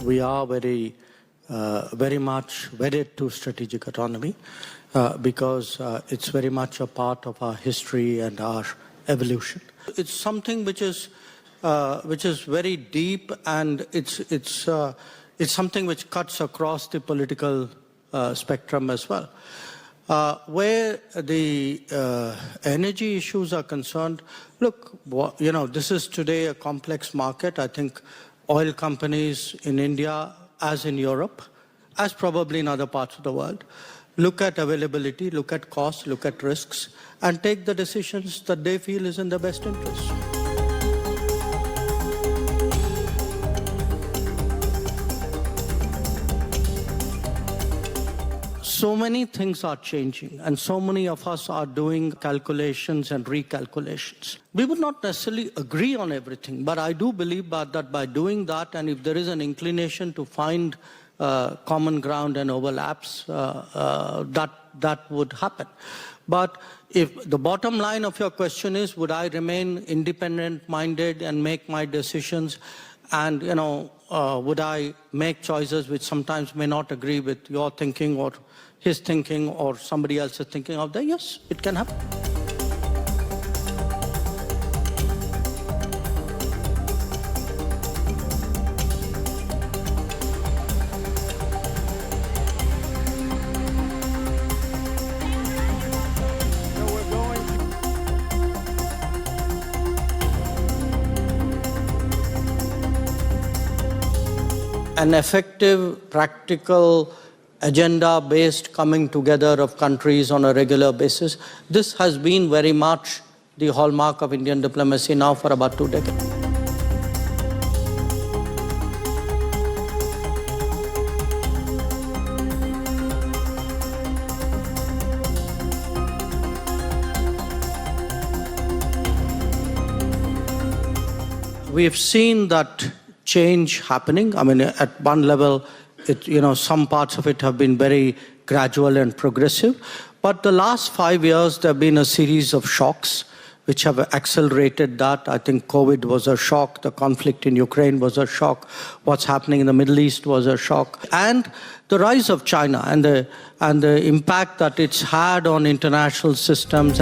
we are very much wedded to strategic autonomy because it's very much a part of our history and our evolution. It's something which is very deep, and it's something which cuts across the political spectrum as well. Where the energy issues are concerned, look, this is today a complex market. I think oil companies in India, as in Europe, as probably in other parts of the world, look at availability, look at costs, look at risks, and take the decisions that they feel is in their best interest. So many things are changing, and so many of us are doing calculations and recalculations. We would not necessarily agree on everything, but I do believe that by doing that, and if there is an inclination to find common ground and overlaps, that would happen. But if the bottom line of your question is, would I remain independent-minded and make my decisions, and would I make choices which sometimes may not agree with your thinking or his thinking or somebody else's thinking out there? Yes, it can happen. An effective, practical, agenda-based coming together of countries on a regular basis. This has been very much the hallmark of Indian diplomacy now for about 2 decades. We have seen that change happening. I mean, at one level, some parts of it have been very gradual and progressive. But the last 5 years, there have been a series of shocks which have accelerated that. I think COVID was a shock. The conflict in Ukraine was a shock. What's happening in the Middle East was a shock. And the rise of China and the impact that it's had on international systems.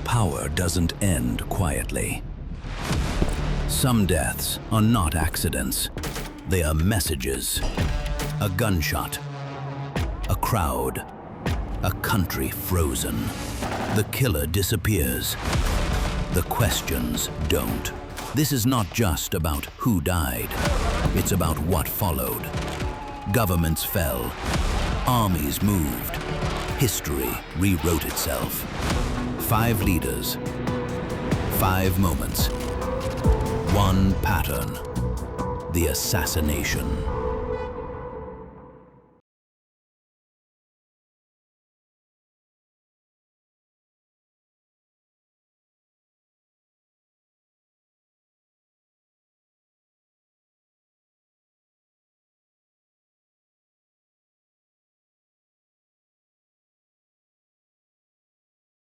Power doesn't end quietly. Some deaths are not accidents. They are messages. A gunshot. A crowd. A country frozen. The killer disappears. The questions don't. This is not just about who died. It's about what followed. Governments fell. Armies moved. History rewrote itself. 5 leaders, 5 moments, one pattern, the assassination.